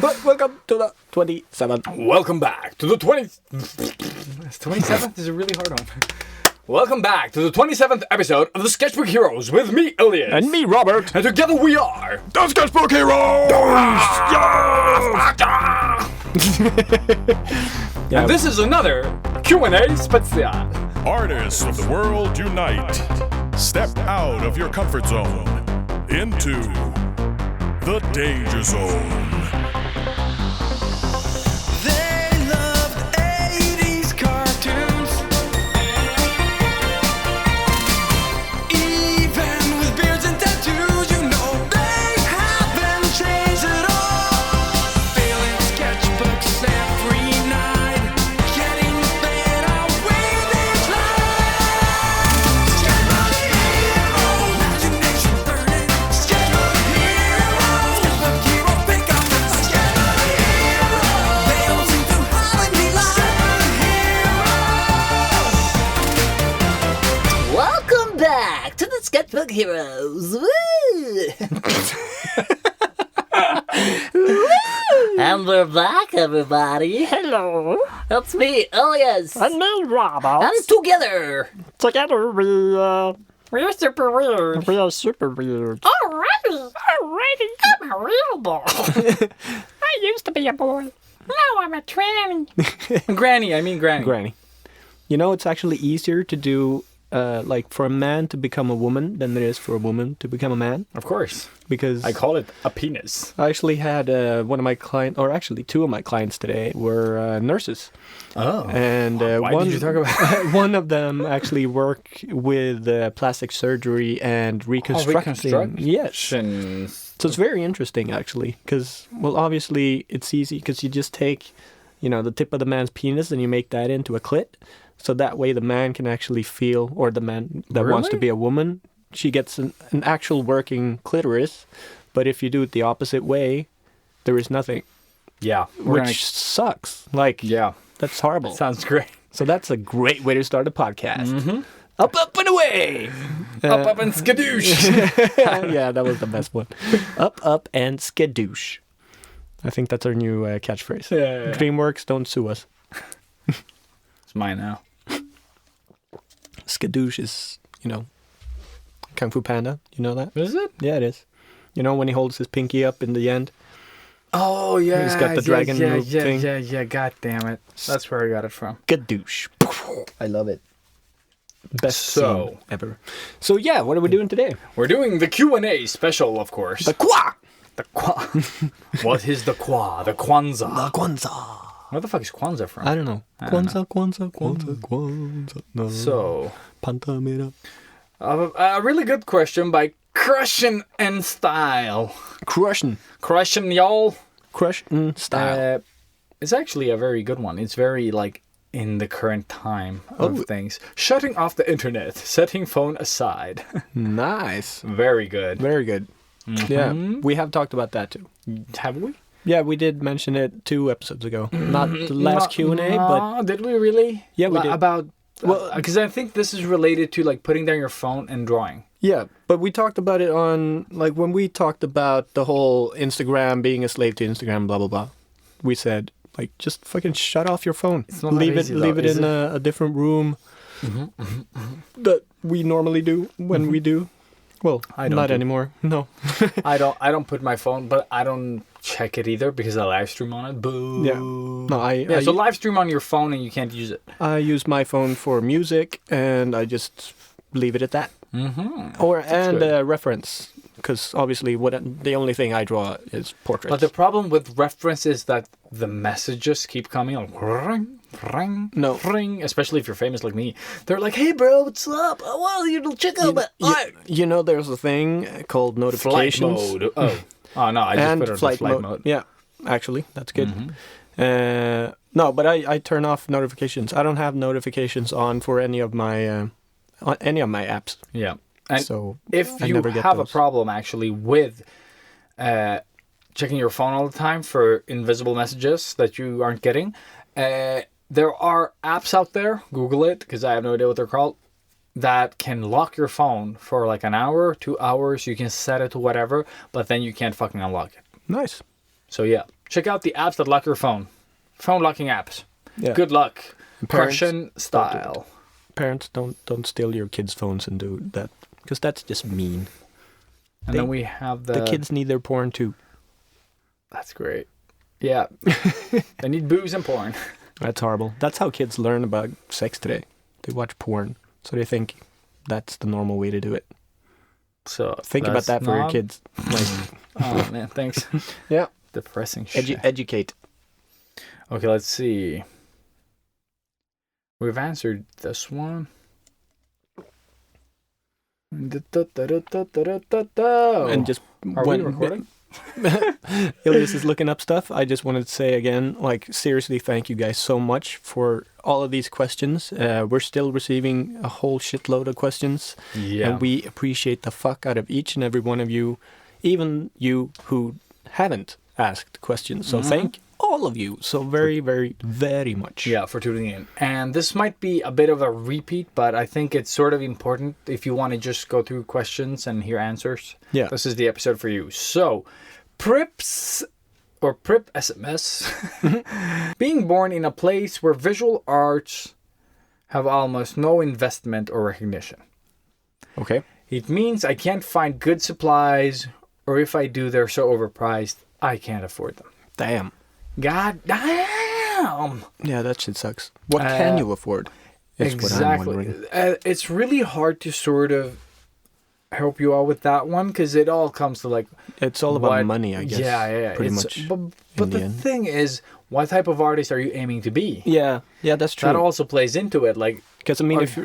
Welcome to the 27th. Welcome back to the 27th is a really hard one. Welcome back to the 27th episode of the Sketchbook Heroes with me, Elias. And me, Robert. And together we are... The Sketchbook Heroes! And this is another Q&A special. Artists of the world unite. Step out of your comfort zone into the danger zone. They loved 80s cartoons. Even with beards and tattoos, you know they haven't changed at all. Filling sketchbooks every night, getting better with each line. Sketchbook Heroes, imagination burning. Sketchbook Heroes, Sketchbook Heroes, pick up the Sketchbook Heroes. They all seem to have a new life. Sketchbook Heroes. Welcome back to the Sketchbook Heroes. Woo! And we're back, everybody. Hello. It's me, Elias. And me, Robert. And together. Together we're super weird. We are super weird. Alrighty, I'm a real boy. I used to be a boy. Now I'm a tranny. Granny. Granny. You know, it's actually easier to do, for a man to become a woman than it is for a woman to become a man. Of course. Because I call it a penis. I actually had one of my clients, or actually two of my clients today were nurses. Oh. And Why did you talk about one of them actually work with plastic surgery and reconstructing. Yes. So it's very interesting, actually, because, well, obviously it's easy because you just take, the tip of the man's penis and you make that into a clit. So that way the man can actually feel, or the man that wants to be a woman, she gets an actual working clitoris. But if you do it the opposite way, there is nothing. Yeah. Which sucks. Yeah. That's horrible. Sounds great. So that's a great way to start a podcast. Mm-hmm. Up, and away! Up, and skadoosh! Yeah, that was the best one. Up, and skadoosh. I think that's our new catchphrase. Yeah. DreamWorks, don't sue us. It's mine now. Skadoosh is, Kung Fu Panda. You know that? Is it? Yeah, it is. You know when he holds his pinky up in the end? Oh, yeah. He's got the dragon move thing. Yeah. God damn it. That's where I got it from. Skadoosh. I love it. Best So- scene ever. So yeah, what are we doing today? We're doing the Q&A special, of course. The Kwa! The Kwa. What is the Kwa? The Kwanzaa. The Kwanzaa. Where the fuck is Kwanzaa from? I don't know. Kwanzaa. No. So, Pantamera. a really good question by Crushin' and Style. Crushin'. Crushin', y'all. Crushin' style. It's actually a very good one. It's very, in the current time of things. Shutting off the internet. Setting phone aside. Nice. Very good. Very good. Mm-hmm. Yeah, we have talked about that too. Have we? Yeah, we did mention it 2 episodes ago. Not the last Q&A, but... Did we really? Yeah, we did. About... because I think this is related to, putting down your phone and drawing. Yeah, but we talked about it on... when we talked about the whole Instagram, being a slave to Instagram, blah, blah, blah. We said, just fucking shut off your phone. It's not leave that easy, leave though, it in a different room that we normally do when we do. Well, I don't not do. anymore. No. I don't put my phone, but I don't check it either because I live stream on it. Boo. Yeah. No, so live stream on your phone and you can't use it. I use my phone for music, and I just leave it at that. Mm-hmm. And reference, because obviously the only thing I draw is portraits. But the problem with reference is that the messages keep coming on. Ring, No. ring, especially if you're famous like me. They're like, hey, bro, what's up? I want you to check out my art. There's a thing called Flight notifications. mode. Oh, no, I just put it on flight flight mode. Yeah, actually, that's good. No, but I turn off notifications. I don't have notifications on for any of my apps. Yeah. And So if I you never get have a those. problem actually with checking your phone all the time for invisible messages that you aren't getting, there are apps out there, Google it, because I have no idea what they're called, that can lock your phone for an hour, 2 hours. You can set it to whatever, but then you can't fucking unlock it. Nice. So yeah, check out the apps that lock your phone. Phone locking apps. Yeah. Good luck. Prussian style. Parents, don't steal your kids' phones and do that, because that's just mean. And then we have the kids need their porn too. That's great. Yeah. They need booze and porn. That's horrible. That's how kids learn about sex today. They watch porn, so they think that's the normal way to do it. So think about that for your kids. Like, oh man, thanks. Yeah. Depressing shit. Educate. Okay, let's see. We've answered this one. And just are we recording? Ilias is looking up stuff. I just wanted to say again, like, seriously, thank you guys so much for all of these questions. We're still receiving a whole shitload of questions. Yeah. And we appreciate the fuck out of each and every one of you, even you who haven't asked questions. So thank all of you so very, very, very much. Yeah, for tuning in. And this might be a bit of a repeat, but I think it's sort of important if you want to just go through questions and hear answers. Yeah. This is the episode for you. So, Prips or Prip SMS. Being born in a place where visual arts have almost no investment or recognition. Okay. It means I can't find good supplies, or if I do, they're so overpriced, I can't afford them. Damn. God damn! Yeah, that shit sucks. What can you afford? Exactly. It's really hard to sort of help you out with that one, because it all comes to like... It's all about money, I guess. Yeah. Pretty much. But the thing is, what type of artist are you aiming to be? Yeah, that's true. That also plays into it. Like, because I mean, if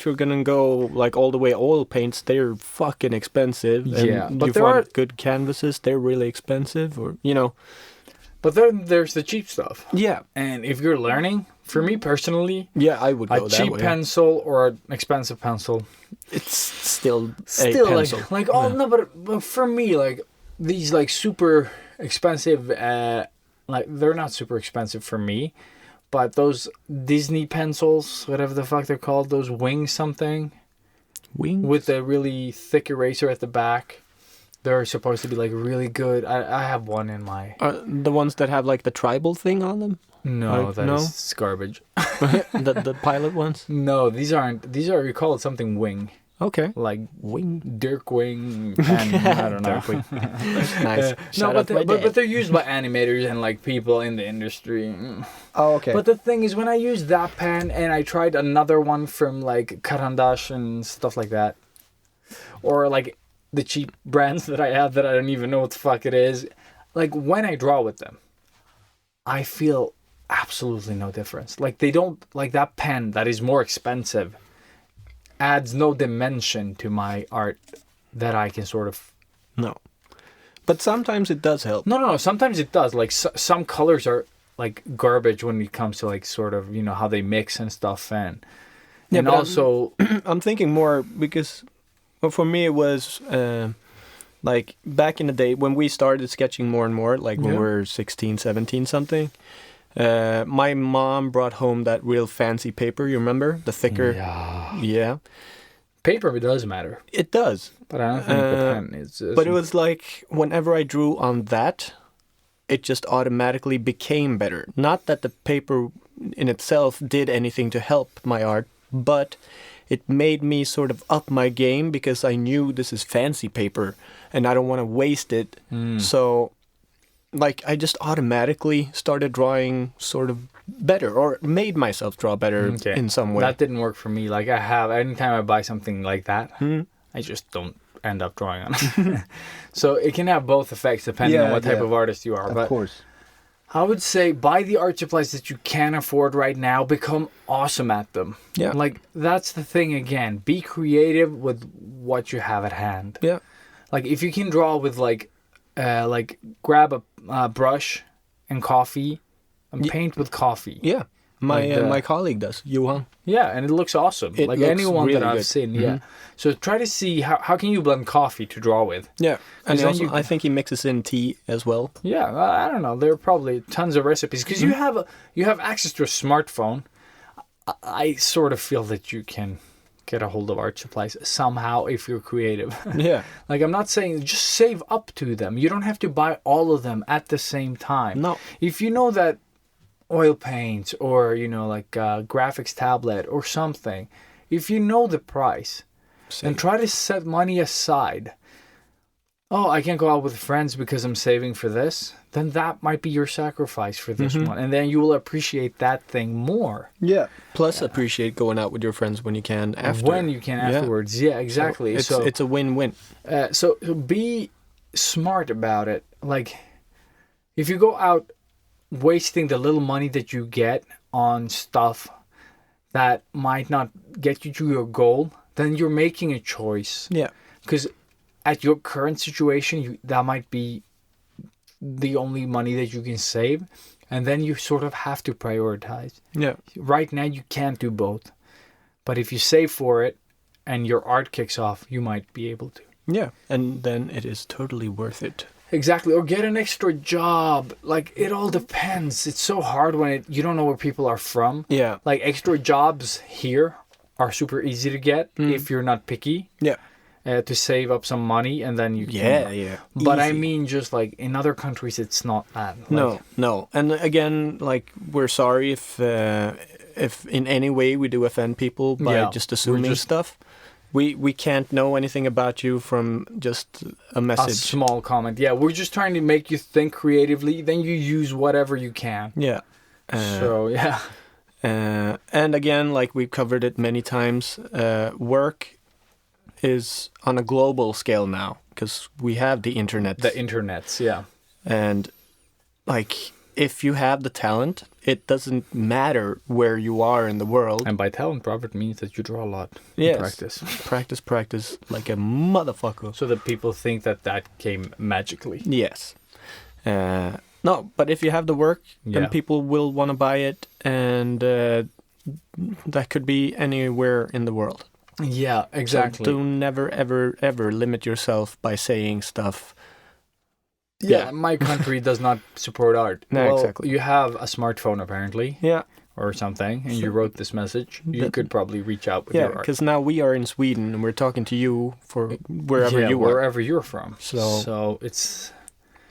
you're gonna go like all the way oil paints, they're fucking expensive. And but if you want good canvases, they're really expensive, or But then there's the cheap stuff. Yeah. And if you're learning, for me personally, I would go a cheap pencil or an expensive pencil. It's still a pencil. No, but for me, like, these like super expensive, like, they're not super expensive for me, but those Disney pencils, whatever the fuck they're called, those wings something. Wings? With a really thick eraser at the back. They're supposed to be like really good. I have one in my... the ones that have like the tribal thing on them? No, is garbage. the pilot ones? No, these aren't. These are, you call it something wing. Okay. Like wing. Dirk Wing. And I don't know. Nice. But they're used by animators and like people in the industry. Oh, okay. But the thing is, when I used that pen and I tried another one from like Karandash and stuff like that, or like the cheap brands that I have that I don't even know what the fuck it is, like when I draw with them, I feel absolutely no difference. Like they don't, like that pen that is more expensive adds no dimension to my art that I can sort of... No. But sometimes it does help. No. Sometimes it does. Like some colors are like garbage when it comes to like sort of, how they mix and stuff. And also... I'm thinking more because... Well, for me, it was like back in the day when we started sketching more and more, like when we were 16, 17 something. My mom brought home that real fancy paper, you remember? The thicker. Yeah. Paper does matter. It does. But I don't think the pen is... But it was like whenever I drew on that, it just automatically became better. Not that the paper in itself did anything to help my art, but... It made me sort of up my game because I knew this is fancy paper and I don't want to waste it. So, like, I just automatically started drawing sort of better or made myself draw better in some way. That didn't work for me. Like, anytime I buy something like that, I just don't end up drawing on it. So, it can have both effects depending on what type of artist you are. Of course. I would say buy the art supplies that you can afford right now. Become awesome at them. Yeah. Like, that's the thing again. Be creative with what you have at hand. Yeah. Like, if you can draw with, like grab a brush and coffee and paint with coffee. Yeah. My colleague does, Johan. Yeah, and it looks awesome. It like looks anyone really that I've good. seen, yeah. So try to see how can you blend coffee to draw with. Yeah, and I think he mixes in tea as well. Yeah, I don't know. There are probably tons of recipes because you have access to a smartphone. I sort of feel that you can get a hold of art supplies somehow if you're creative. Yeah. Like, I'm not saying just save up to them. You don't have to buy all of them at the same time. No. If you know that oil paints or, you know, like a graphics tablet or something, if you know the price, and try to set money aside. Oh, I can't go out with friends because I'm saving for this. Then that might be your sacrifice for this one. And then you will appreciate that thing more. Yeah. Plus appreciate going out with your friends when you can after. When you can afterwards. Yeah, exactly. So it's a win-win. So be smart about it. Like, if you go out wasting the little money that you get on stuff that might not get you to your goal, then you're making a choice. Yeah. Because at your current situation, that might be the only money that you can save. And then you sort of have to prioritize. Yeah. Right now, you can't do both. But if you save for it and your art kicks off, you might be able to. Yeah. And then it is totally worth it. Exactly. Or get an extra job. Like, it all depends. It's so hard when you don't know where people are from. Yeah. Like, extra jobs here are super easy to get if you're not picky. Yeah. To save up some money, and then you can. Yeah. But Easy. I mean, just like in other countries, it's not that. Like, No. And again, like, we're sorry if in any way we do offend people by just assuming stuff. We can't know anything about you from just a message. A small comment. Yeah, we're just trying to make you think creatively. Then you use whatever you can. Yeah. So, yeah. And again, like we've covered it many times, work is on a global scale now because we have the internet. The internets, yeah. And like, if you have the talent, it doesn't matter where you are in the world. And by talent, Robert, means that you draw a lot. Yes. Practice like a motherfucker. So that people think that came magically. Yes. No, but if you have the work, then people will want to buy it, and that could be anywhere in the world. Yeah, exactly. So do never, ever limit yourself by saying stuff. Yeah, my country does not support art. No, exactly. You have a smartphone, apparently. Yeah. Or something, and you wrote this message. You could probably reach out with your art. Because now we are in Sweden, and we're talking to you for wherever you are. wherever you're from. So it's...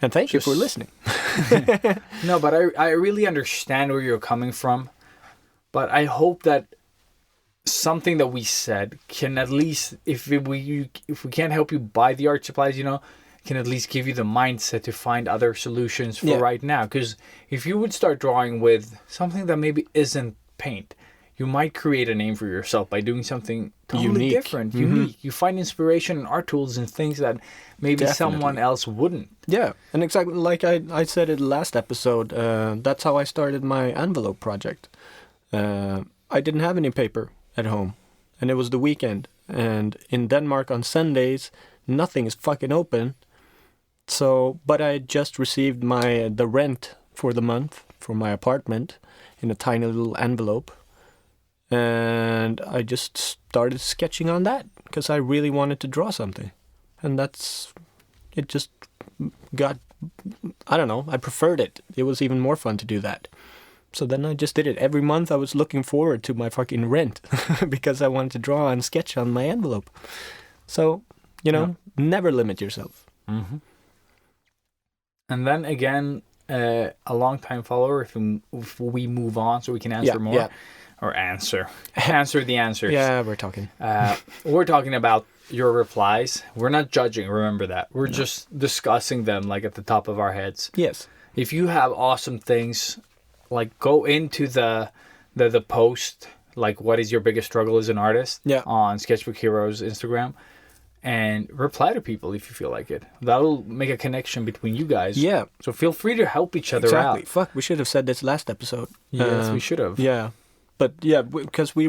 And thank you for listening. No, but I really understand where you're coming from. But I hope that something that we said can at least, if we can't help you buy the art supplies, can at least give you the mindset to find other solutions for right now. Because if you would start drawing with something that maybe isn't paint, you might create a name for yourself by doing something totally different, unique. You find inspiration in art tools and things that maybe someone else wouldn't. Yeah, and exactly like I said in the last episode, that's how I started my envelope project. I didn't have any paper at home, and it was the weekend, and in Denmark on Sundays nothing is fucking open. So, but I just received the rent for the month for my apartment in a tiny little envelope, and I just started sketching on that because I really wanted to draw something, and it just got, I don't know, I preferred it. It was even more fun to do that. So then I just did it. Every month I was looking forward to my fucking rent because I wanted to draw and sketch on my envelope. So, never limit yourself. Mm-hmm. And then again, a long-time follower, if we move on so we can answer more. Yeah. Or answer the answers. Yeah, we're talking. We're talking about your replies. We're not judging, remember that. We're just discussing them like at the top of our heads. Yes. If you have awesome things, like go into the post, like what is your biggest struggle as an artist on Sketchbook Heroes Instagram, and reply to people if you feel like it. That'll make a connection between you guys. Yeah. So feel free to help each other out. Fuck, we should have said this last episode. Yes, we should have. Yeah. But yeah, because we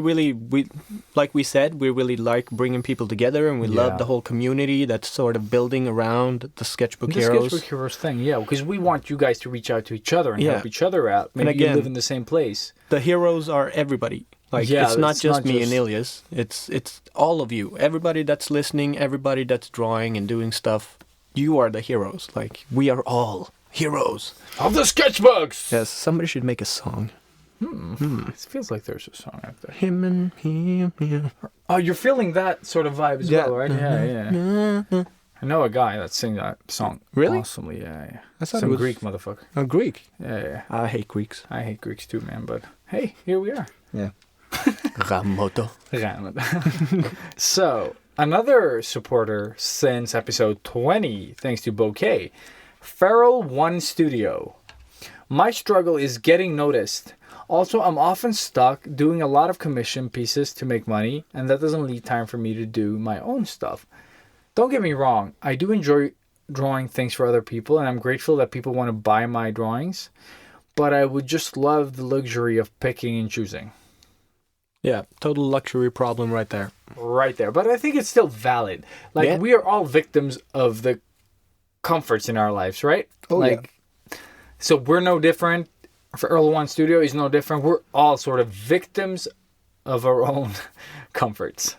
like we said, we really like bringing people together, and we love the whole community that's sort of building around the Sketchbook Heroes. The Sketchbook Heroes thing, yeah, because we want you guys to reach out to each other and help each other out. Maybe and again, you live in the same place. The heroes are everybody. Like it's not just me and Ilias. It's all of you. Everybody that's listening, everybody that's drawing and doing stuff. You are the heroes. Like we are all heroes of the sketchbooks. Yes, somebody should make a song. It feels like there's a song out there. Him and him. Oh, you're feeling that sort of vibe as well, right? Yeah. I know a guy that sings that song. Really? Awesomely, yeah. I thought Some it was Greek motherfucker. a Greek. Yeah. I hate Greeks. I hate Greeks too, man, but hey, here we are. Yeah. Ramoto. So, another supporter since episode 20, thanks to Bouquet, Feral One Studio. My struggle is getting noticed. Also, I'm often stuck doing a lot of commission pieces to make money, and that doesn't leave time for me to do my own stuff. Don't get me wrong, I do enjoy drawing things for other people, and I'm grateful that people want to buy my drawings, but I would just love the luxury of picking and choosing. Yeah, total luxury problem right there. Right there. But I think it's still valid. Like, we are all victims of the comforts in our lives, right? Oh, like, yeah. So we're no different. Feral One Studio is no different. We're all sort of victims of our own comforts.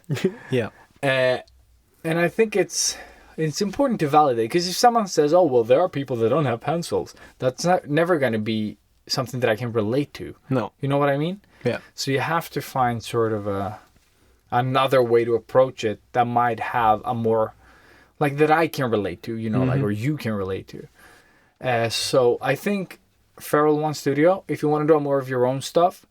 Yeah. And I think it's important to validate, because if someone says, oh, well, there are people that don't have pencils, that's never going to be something that I can relate to. No. You know what I mean? Yeah. So you have to find sort of another way to approach it that might have a more, like, that I can relate to, you know, like, or you can relate to. So I think Feral One Studio, if you want to do more of your own stuff,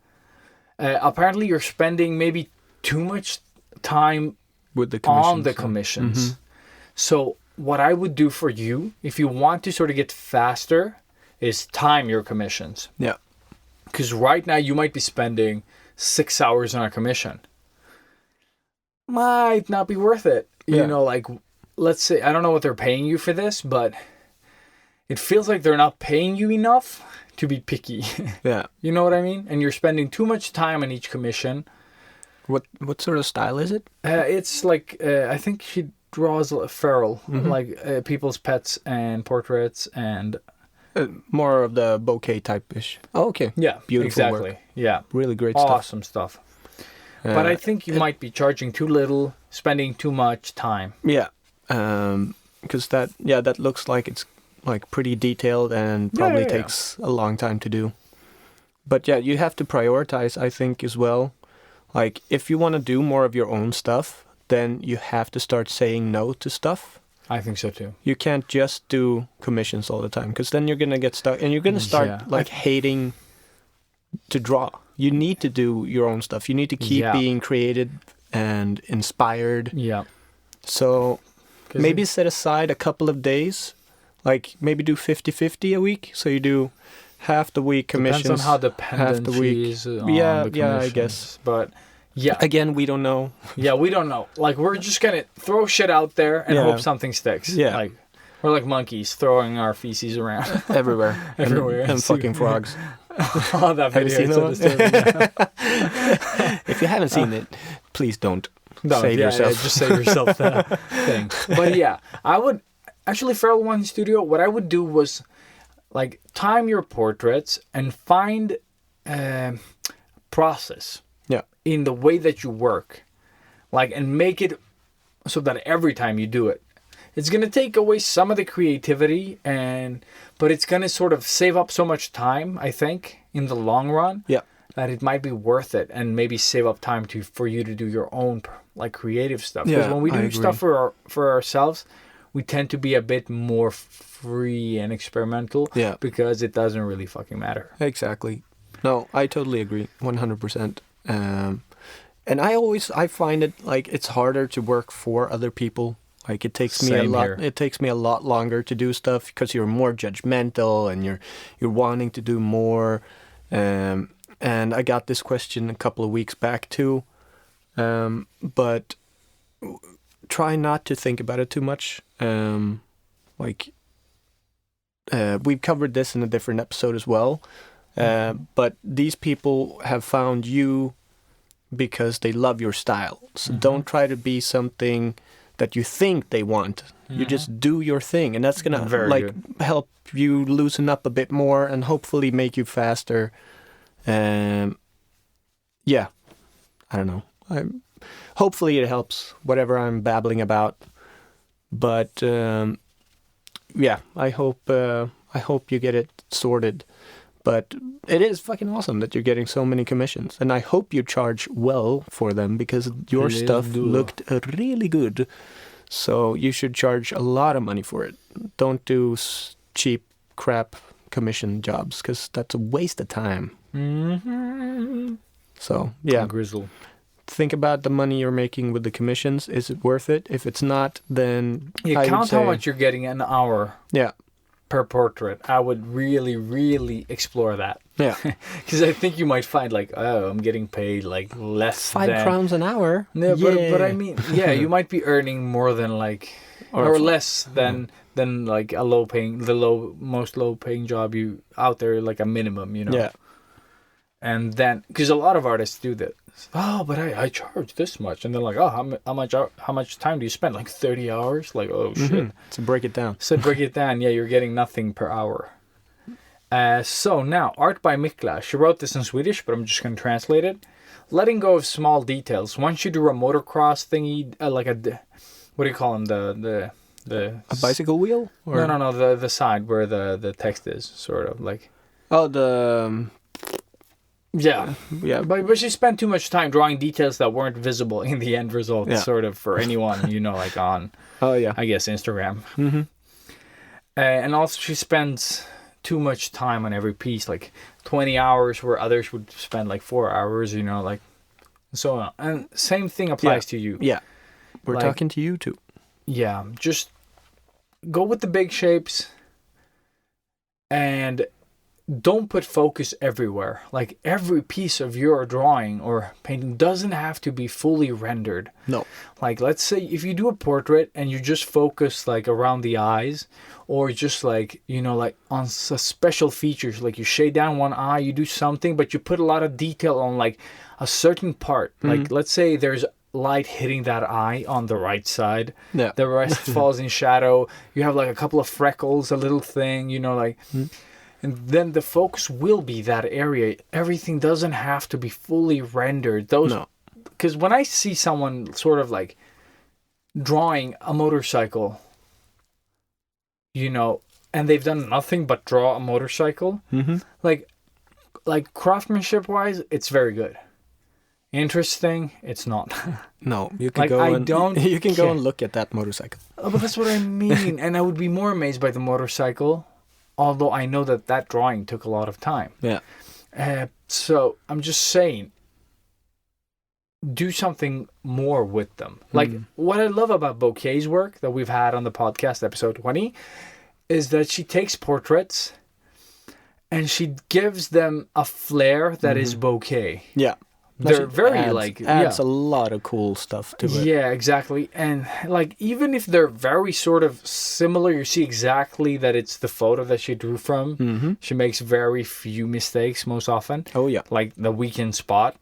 apparently you're spending maybe too much time with the on the commissions. So what I would do for you, if you want to sort of get faster, is time your commissions. Yeah. Because right now you might be spending 6 hours on a commission. Might not be worth it. Yeah. You know, like, let's say, I don't know what they're paying you for this, but it feels like they're not paying you enough to be picky. Yeah. You know what I mean? And you're spending too much time on each commission. What sort of style is it? It's like, I think she draws feral, like people's pets and portraits and... more of the bouquet type-ish. Oh, okay. Yeah, beautiful exactly. work. Yeah. Really great stuff. Awesome stuff. But I think you might be charging too little, spending too much time. Yeah. Because that looks like it's like pretty detailed and probably takes a long time to do. But yeah, you have to prioritize, I think, as well. Like, if you want to do more of your own stuff, then you have to start saying no to stuff. I think so too. You can't just do commissions all the time, because then you're gonna get stuck and you're gonna start hating to draw. You need to do your own stuff. You need to keep being creative and inspired. Yeah. So maybe set aside a couple of days, like maybe do 50-50 a week. So you do half the week commissions. Depends on how dependent she is on the commissions. I guess. But yeah. Again, we don't know. Yeah, we don't know. Like, we're just going to throw shit out there and hope something sticks. Yeah. Like, we're like monkeys throwing our feces around. Everywhere. Everywhere. And fucking frogs. Oh, that video. Have you seen that one? If you haven't seen it, please don't save yourself. Yeah, just save yourself that thing. But yeah, I would... Actually, Feral One Studio, what I would do was, like, time your portraits and find process. Yeah. In the way that you work, like, and make it so that every time you do it, it's gonna take away some of the creativity, but it's gonna sort of save up so much time, I think, in the long run. Yeah. That it might be worth it, and maybe save up time for you to do your own, like, creative stuff. Because when we do stuff for ourselves, we tend to be a bit more free and experimental. Yeah. Because it doesn't really fucking matter. Exactly. No, I totally agree, 100%. And I find it like it's harder to work for other people. Like, it takes me a lot. Here. It takes me a lot longer to do stuff because you're more judgmental and you're wanting to do more. And I got this question a couple of weeks back too. But try not to think about it too much. We've covered this in a different episode as well. But these people have found you because they love your style. So don't try to be something that you think they want. You just do your thing, and that's gonna help you loosen up a bit more and hopefully make you faster. I don't know. Hopefully it helps whatever I'm babbling about. But I hope you get it sorted. But it is fucking awesome that you're getting so many commissions. And I hope you charge well for them because your stuff looked really good. So you should charge a lot of money for it. Don't do cheap crap commission jobs because that's a waste of time. Mm-hmm. So, yeah. Grizzle. Think about the money you're making with the commissions. Is it worth it? If it's not, then you I count would say, how much you're getting an hour. Yeah. Per portrait. I would really, really explore that. Yeah. Because I think you might find like, oh, I'm getting paid like less £5 than... an hour. No, but I mean, yeah, you might be earning more than like, or less than like a most low paying job you out there, like a minimum, you know. Yeah. And then, because a lot of artists do that. Oh, but I charge this much, and they're like, oh, how much time do you spend? Like 30 hours? Like, oh shit. Mm-hmm. So break it down. Yeah, you're getting nothing per hour. So now, art by Mikla. She wrote this in Swedish, but I'm just going to translate it. Letting go of small details. Once you do a motocross thingy, like a, what do you call them? The a bicycle wheel? Or? No, the side where the text is, sort of like. Oh, the. Yeah. But she spent too much time drawing details that weren't visible in the end result, sort of, for anyone, you know, like on, I guess, Instagram. Mm-hmm. And also she spends too much time on every piece, like 20 hours where others would spend like 4 hours, you know, like, so on. And same thing applies to you. Yeah. We're talking to you too. Yeah. Just go with the big shapes and don't put focus everywhere. Like every piece of your drawing or painting doesn't have to be fully rendered. No. Like let's say if you do a portrait and you just focus like around the eyes or just like, you know, like on special features, like you shade down one eye, you do something, but you put a lot of detail on like a certain part. Mm-hmm. Like let's say there's light hitting that eye on the right side. Yeah. The rest falls in shadow. You have like a couple of freckles, a little thing, you know, like... Mm-hmm. And then the focus will be that area. Everything doesn't have to be fully rendered. Because when I see someone sort of like drawing a motorcycle, you know, and they've done nothing but draw a motorcycle, mm-hmm. like craftsmanship wise, it's very good. Interesting, it's not. No, you can go and look at that motorcycle. Oh, but that's what I mean. And I would be more amazed by the motorcycle. Although I know that drawing took a lot of time. Yeah. So I'm just saying, do something more with them. Like what I love about Bouquet's work that we've had on the podcast, episode 20, is that she takes portraits and she gives them a flair that is bouquet. Yeah. They're very adds a lot of cool stuff to it. Yeah, exactly. And like even if they're very sort of similar, you see exactly that it's the photo that she drew from. Mm-hmm. She makes very few mistakes most often. Oh yeah, like the weekend spot.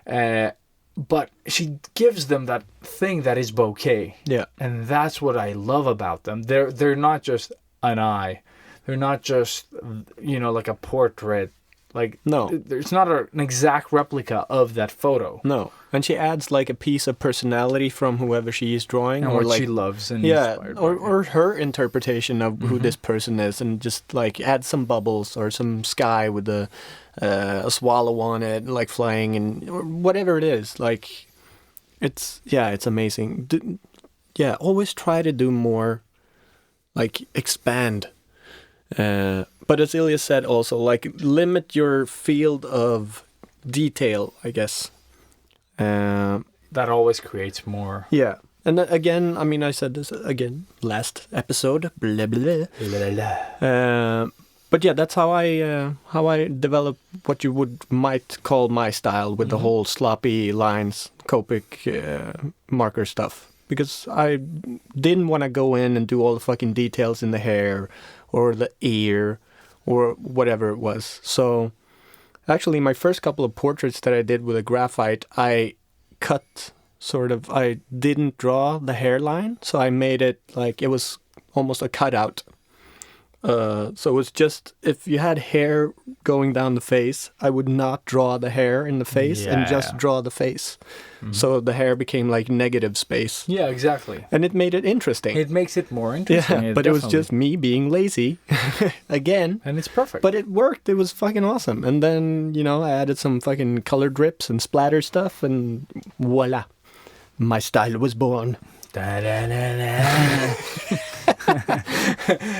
But she gives them that thing that is bouquet. Yeah, and that's what I love about them. They're not just an eye. They're not just, you know, like a portrait. Like, no, there's not an exact replica of that photo. No, and she adds like a piece of personality from whoever she is drawing, and or what like, she loves, and or her interpretation of who this person is, and just like add some bubbles or some sky with a swallow on it, like flying, and or whatever it is. Like, it's amazing. Always try to do more, like expand. But as Ilya said also, like, limit your field of detail, I guess. That always creates more. Yeah. And again, I mean, I said this again last episode. Blah, blah, blah. But yeah, that's how I develop what you might call my style with the whole sloppy lines, Copic marker stuff. Because I didn't want to go in and do all the fucking details in the hair or the ear or whatever it was. So actually my first couple of portraits that I did with a graphite, I didn't draw the hairline. So I made it like it was almost a cutout So it's just, if you had hair going down the face, I would not draw the hair in the face and just draw the face. Mm-hmm. So the hair became like negative space. Yeah, exactly. And it made it interesting. It makes it more interesting. Yeah, but it was just me being lazy again. And it's perfect. But it worked. It was fucking awesome. And then, I added some fucking color drips and splatter stuff, and voila. My style was born.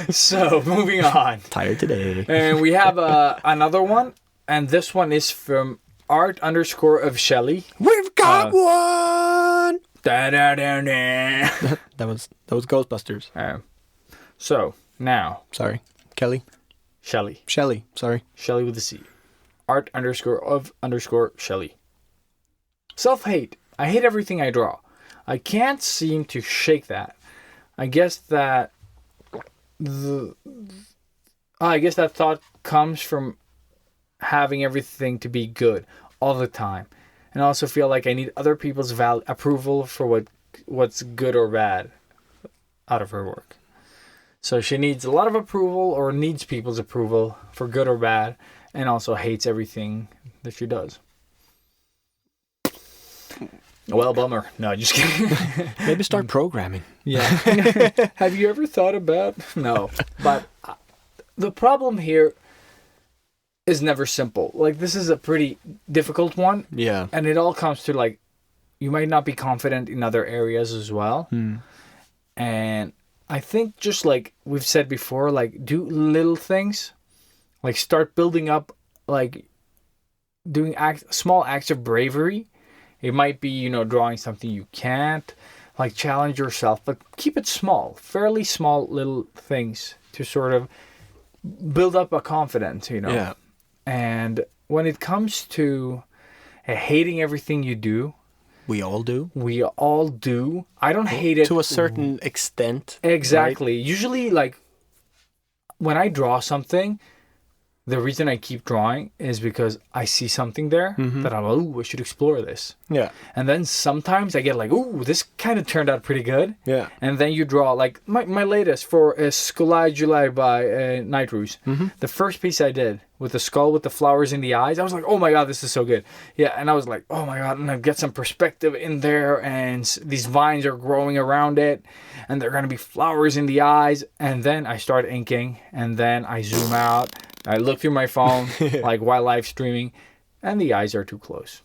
So, moving on. Tired today. And we have another one, and this one is from art_of Shelly. We've got one! That was Ghostbusters. So, now. Sorry. Kelly? Shelly. Sorry. Shelly with a C. art_of_ Shelly. Self-hate. I hate everything I draw. I can't seem to shake that. I guess that thought comes from having everything to be good all the time, and I also feel like I need other people's approval for what's good or bad out of her work. So she needs a lot of approval, or needs people's approval for good or bad, and also hates everything that she does. Well, bummer. No, just kidding. Maybe start programming. Yeah. Have you ever thought about? No. But the problem here is never simple. Like, this is a pretty difficult one. Yeah. And it all comes to, like, you might not be confident in other areas as well. And I think, just like we've said before, like, do little things. Like, start building up, like, doing small acts of bravery. It might be, drawing something you can't, like, challenge yourself, but keep it small, fairly small little things to sort of build up a confidence, Yeah. And when it comes to hating everything you do. We all do. I don't hate it. To a certain extent. Exactly. Right? Usually, like, when I draw something, the reason I keep drawing is because I see something there that I'm like, I should explore this. Yeah. And then sometimes I get like, this kind of turned out pretty good. Yeah. And then you draw, like, my latest for Skulai July by Nightroos. The first piece I did with the skull with the flowers in the eyes, I was like, oh my God, this is so good. Yeah. And I was like, oh my God, and I get some perspective in there, and these vines are growing around it, and they're going to be flowers in the eyes. And then I start inking, and then I zoom out. I look through my phone, like, while live streaming, and the eyes are too close.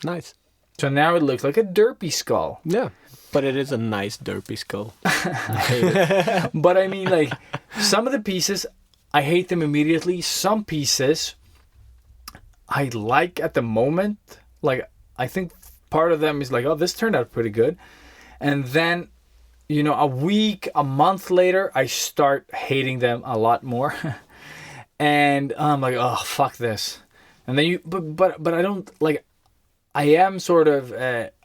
Nice. So now it looks like a derpy skull. Yeah. But it is a nice derpy skull. I hate it. But I mean, like, some of the pieces, I hate them immediately. Some pieces I like at the moment. Like, I think part of them is like, this turned out pretty good. And then, a week, a month later, I start hating them a lot more. And I'm like, oh, fuck this. And then but I don't, like, I am sort of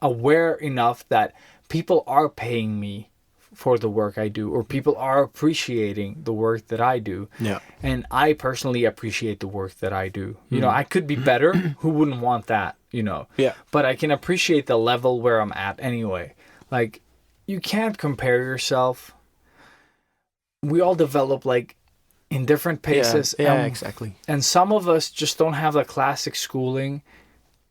aware enough that people are paying me for the work I do, or people are appreciating the work that I do. Yeah. And I personally appreciate the work that I do. I could be better. Who wouldn't want that, Yeah. But I can appreciate the level where I'm at anyway. Like, you can't compare yourself. We all develop, like, in different paces. Yeah, exactly. And some of us just don't have the classic schooling,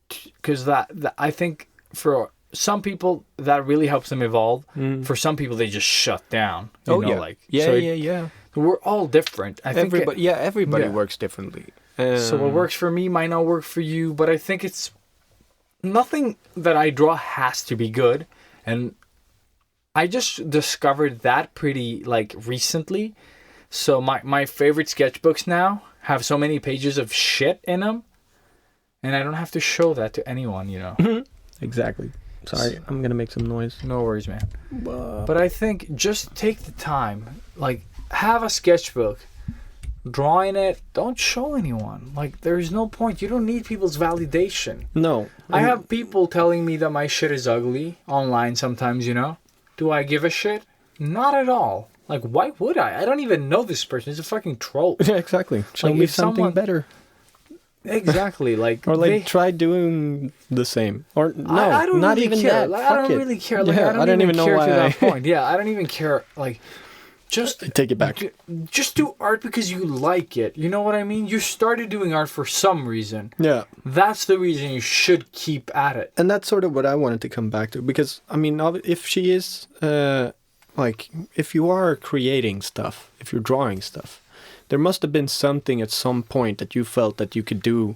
because that I think for some people that really helps them evolve. For some people, they just shut down. Yeah. We're all different. Everybody works differently. So what works for me might not work for you, but I think it's nothing that I draw has to be good. And I just discovered that pretty, like, recently. So my favorite sketchbooks now have so many pages of shit in them, and I don't have to show that to anyone, Exactly. Sorry, I'm going to make some noise. No worries, man. But I think just take the time. Like, have a sketchbook. Draw in it. Don't show anyone. Like, there's no point. You don't need people's validation. No. I have people telling me that my shit is ugly online sometimes, Do I give a shit? Not at all. Like, why would I? I don't even know this person. He's a fucking troll. Yeah, exactly. Show me something better. Exactly. Like, or, like, try doing the same. Or no, I don't not really even care. that. Like, I don't really care. Like, I don't even know care to that point. Yeah, I don't even care. Like, just take it back. Just do art because you like it. You know what I mean? You started doing art for some reason. Yeah. That's the reason you should keep at it. And that's sort of what I wanted to come back to, because I mean, if she is like, if you are creating stuff, if you're drawing stuff, there must have been something at some point that you felt that you could do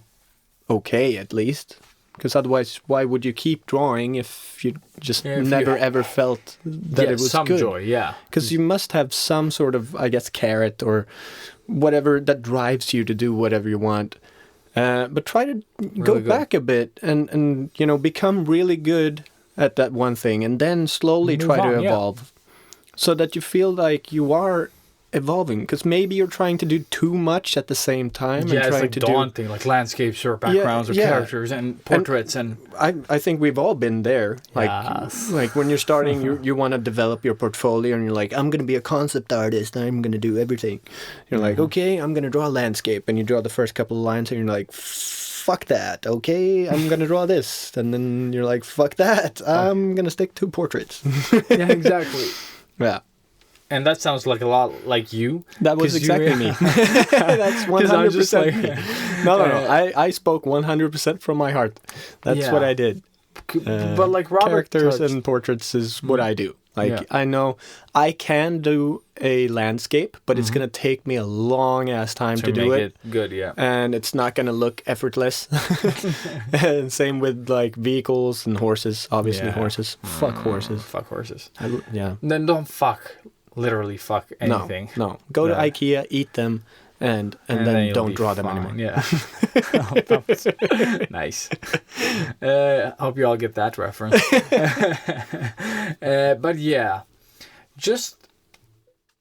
okay, at least. Because otherwise, why would you keep drawing if you just never ever felt that it was some good? Joy, yeah. Because you must have some sort of, I guess, carrot or whatever that drives you to do whatever you want. But try to go back a bit and you know, become really good at that one thing, and then slowly try to evolve, so that you feel like you are evolving. Because maybe you're trying to do too much at the same time. Yeah, and trying it's like daunting, like landscapes or backgrounds or characters and portraits. And I think we've all been there. Like when you're starting, you want to develop your portfolio, and you're like, I'm going to be a concept artist, I'm going to do everything. You're like, okay, I'm going to draw a landscape, and you draw the first couple of lines, and you're like, fuck that, okay, I'm going to draw this. And then you're like, fuck that, I'm going to stick to portraits. Yeah, exactly. Yeah. And that sounds like a lot like you. That was exactly me. That's 100% like, me. No. I spoke 100% from my heart. That's what I did. But like Robert characters and portraits is what I do. Like, I know I can do a landscape, but it's going to take me a long ass time to do it. Good, yeah. And it's not going to look effortless. And same with like vehicles and horses. Obviously horses. Fuck horses. Fuck horses. Yeah. Then don't fuck. Literally fuck anything. No. Go to IKEA, eat them, and then don't draw them anymore. Yeah. Nice. Hope you all get that reference. But yeah, just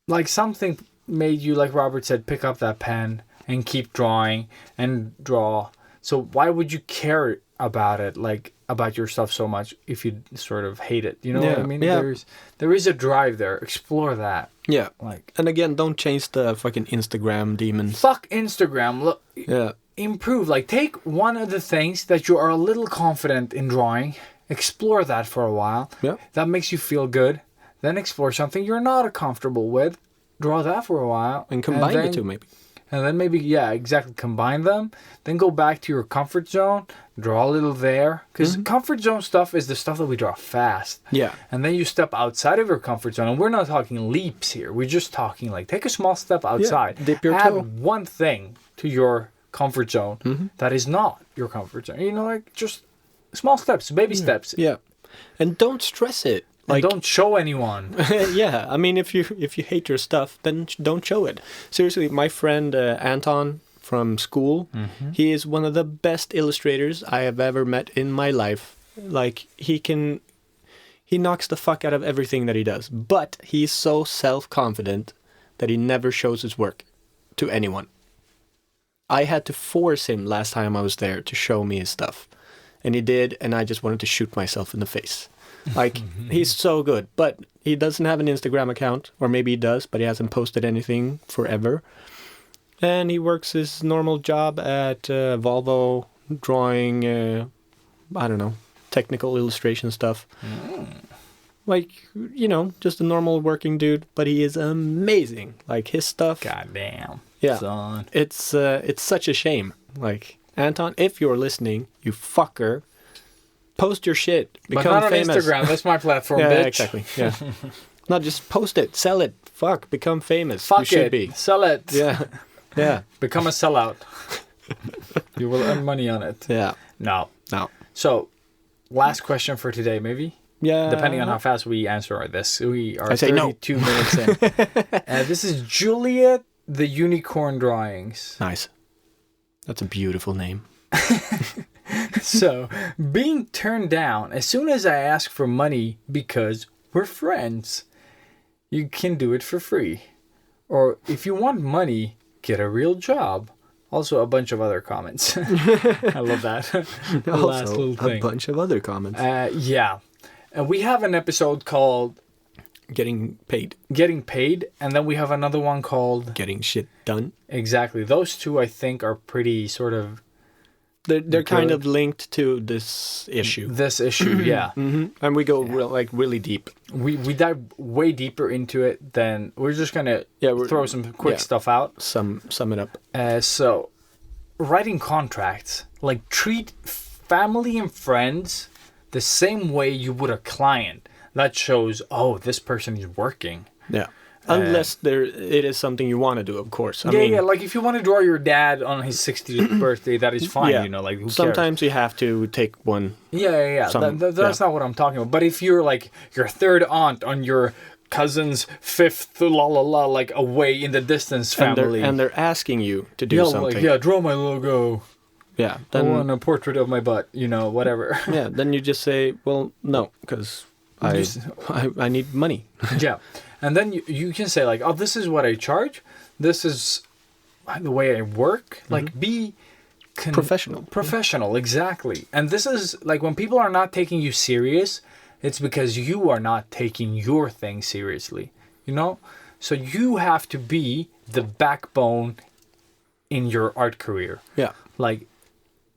like something made you, like Robert said, pick up that pen and keep drawing and draw. So why would you care about it, like about your stuff so much, if you sort of hate it? You know what I mean? Yeah. There is a drive there. Explore that. Yeah. Like, and again, don't change the fucking Instagram demons. Fuck Instagram. Look. Yeah. Improve. Like, take one of the things that you are a little confident in drawing. Explore that for a while. Yeah. That makes you feel good. Then explore something you're not comfortable with. Draw that for a while. And combine the two, maybe. And then maybe, exactly, combine them. Then go back to your comfort zone. Draw a little there. Because comfort zone stuff is the stuff that we draw fast. Yeah. And then you step outside of your comfort zone. And we're not talking leaps here. We're just talking like, take a small step outside. Yeah. Dip your Add toe. one thing to your comfort zone that is not your comfort zone. You know, like, just small steps, baby steps. Yeah. And don't stress it. Like, and don't show anyone. Yeah, I mean, if you hate your stuff, then don't show it. Seriously, my friend Anton from school, he is one of the best illustrators I have ever met in my life. Like, he knocks the fuck out of everything that he does, but he's so self-confident that he never shows his work to anyone. I had to force him last time I was there to show me his stuff, and he did, and I just wanted to shoot myself in the face. Like, he's so good, but he doesn't have an Instagram account, or maybe he does, but he hasn't posted anything forever. And he works his normal job at Volvo, drawing, I don't know, technical illustration stuff. Like, you know, just a normal working dude, but he is amazing. Like, his stuff. Goddamn. Yeah. Son. It's such a shame. Like, Anton, if you're listening, you fucker, post your shit. Become but not famous. on Instagram. That's my platform, Yeah, bitch. exactly. Yeah. Not just post it, sell it. Fuck, become famous. Fuck you should it. be. Sell it. Yeah. Yeah. Become a sellout. You will earn money on it. Yeah. No. No. So, last question for today, maybe? Yeah. Depending on how fast we answer this. We are I say 32 minutes in. This is Juliet the Unicorn Drawings. Nice. That's a beautiful name. So, being turned down as soon as I ask for money because we're friends. You can do it for free. Or if you want money, get a real job. Also, a bunch of other comments. I love that. The last Also, little thing. a bunch of other comments. Yeah. We have an episode called Getting paid. Getting Paid, and then we have another one called Getting shit done. Exactly. Those two, I think, are pretty sort of they're kind of linked to this issue. Yeah. And we go really deep. We dive way deeper into it than we're just gonna throw some quick stuff out. Sum it up. So, writing contracts, like treat family and friends the same way you would a client. That shows, this person is working. Yeah. Unless it is something you want to do, of course. I mean, like if you want to draw your dad on his 60th birthday, that is fine. Yeah. You know, like who sometimes cares? You have to take one. Yeah. That's not what I'm talking about. But if you're like your third aunt on your cousin's fifth, like away in the distance family, and they're asking you to do something. Like, draw my logo. Yeah. Then, I want a portrait of my butt. You know, whatever. Yeah. Then you just say, well, no, because I need money. Yeah. And then you can say like, this is what I charge. This is the way I work. Like be professional. Professional, exactly. And this is like when people are not taking you serious, it's because you are not taking your thing seriously. You know? So you have to be the backbone in your art career. Yeah. Like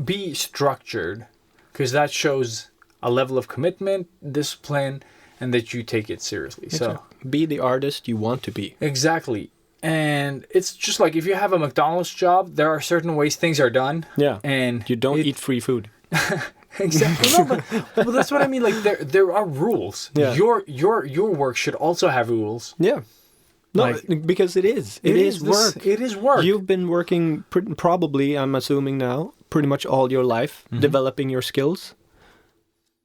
be structured, because that shows a level of commitment, discipline, and that you take it seriously. So be the artist you want to be. Exactly. And it's just like if you have a McDonald's job, there are certain ways things are done. Yeah. And you don't eat free food. Exactly. No, but that's what I mean. Like there are rules. Yeah. Your work should also have rules. Yeah. No, because it is work. It is work. You've been working probably, I'm assuming now, pretty much all your life, developing your skills.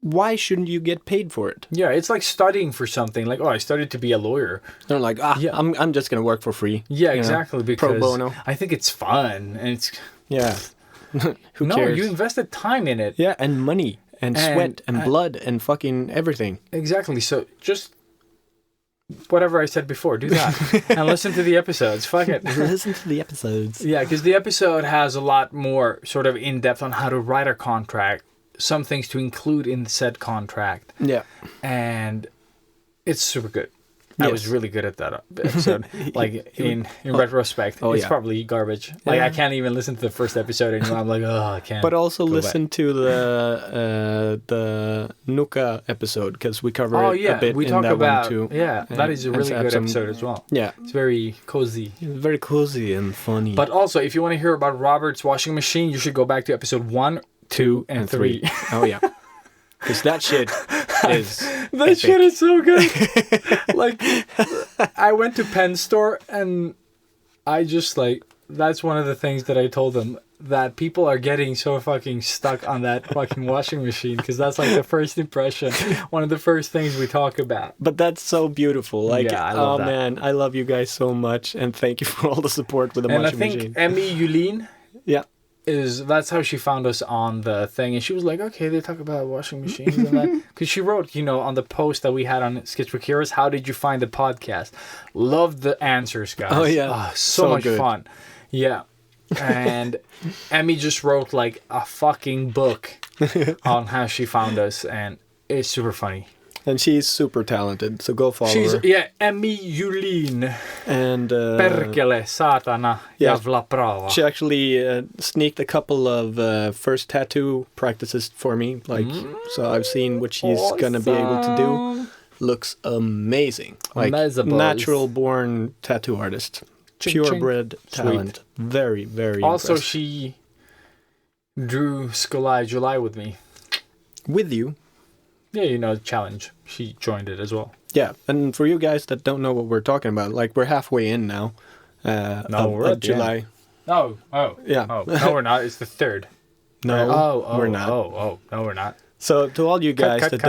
Why shouldn't you get paid for it? Yeah, it's like studying for something. Like, I studied to be a lawyer. They're like, I'm just gonna work for free. Yeah, exactly. Because pro bono. I think it's fun, and it's Who cares? You invested time in it. Yeah, and money, and sweat, and blood, and fucking everything. Exactly. So just whatever I said before, do that, and listen to the episodes. Fuck it. Listen to the episodes. Yeah, because the episode has a lot more sort of in depth on how to write a contract. Some things to include in said contract. Yeah. And it's super good. Yes. I was really good at that episode. Like in retrospect, it's probably garbage. Like I can't even listen to the first episode anymore. I'm like, I can't. But also listen to the Nuka episode, because we cover it a bit in that one too. Yeah, that is a really good episode as well. Yeah. It's very cozy. Very cozy and funny. But also, if you want to hear about Robert's washing machine, you should go back to episode 1, 2, and 3. Oh yeah. Because that shit is that epic. Shit is so good. Like, I went to Penn Store and I just that's one of the things that I told them, that people are getting so fucking stuck on that fucking washing machine, because that's like the first impression, one of the first things we talk about. But that's so beautiful. Like, I love that. Man, I love you guys so much, and thank you for all the support with the washing machine. And I think Emmy Yulin, that's how she found us on the thing, and she was like, okay, they talk about washing machines and that, because she wrote, on the post that we had on Sketchbook Heroes, how did you find the podcast? Loved the answers, guys. Oh yeah, so much fun. Yeah. And Emmy just wrote like a fucking book on how she found us, and it's super funny. And she's super talented, so go follow her. Yeah, Emmy Julin. And Perkele, satana, jävla brava. She actually sneaked a couple of first tattoo practices for me. So I've seen what she's gonna be able to do. Looks amazing. Like, natural born tattoo artist. Purebred talent. Very, very also impressed. She drew July with me. With you? Yeah, challenge. She joined it as well. Yeah, and for you guys that don't know what we're talking about, like, we're halfway in now. We're at July. Oh. Yeah. Oh, no, we're not. It's the 3rd. No, we're not. No, we're not. So to all you guys to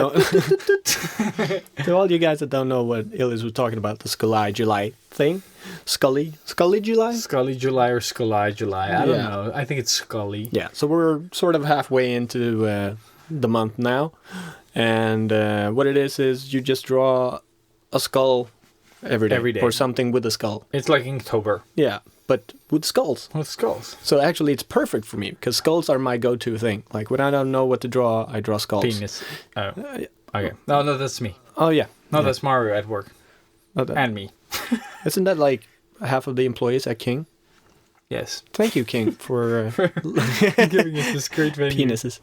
all you guys that don't know what Illis was talking about, the Scully July thing, Scully July, Scully July or Scully July. I don't know. I think it's Scully. Yeah. So we're sort of halfway into the month now, and what it is you just draw a skull every day or something with a skull. It's like Inktober. Yeah. But with skulls. So actually it's perfect for me, because skulls are my go-to thing. Like, when I don't know what to draw, I draw skulls. Penis. Oh. Okay. No, that's me. Oh, yeah. No, that's Mario at work. And me. Isn't that like half of the employees at King? Yes. Thank you, King, for giving us this great venue. Penises.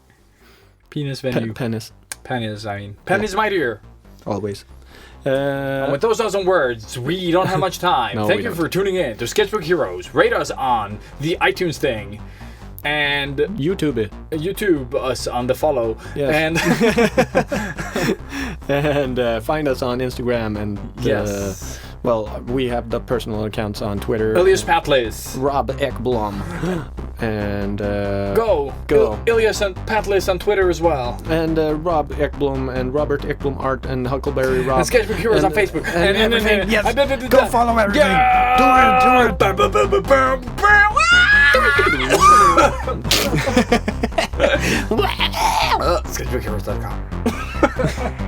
Penis venue. Penis. Penis, I mean. Pen is mightier. Always. And with those dozen words, we don't have much time. No, Thank you for tuning in to Sketchbook Heroes. Rate us on the iTunes thing. And YouTube us on the follow. Yes. And and find us on Instagram and yes. Well, we have the personal accounts on Twitter. Ilias Patlis. Rob Ekblom. And Go. Ilias and Patlis on Twitter as well. And Rob Ekblom and Robert Ekblom Art and Huckleberry Rob. And Sketchbook Heroes on Facebook. And everything. Yes. Go follow everything. Yeah. Do it. Sketchbookheroes.com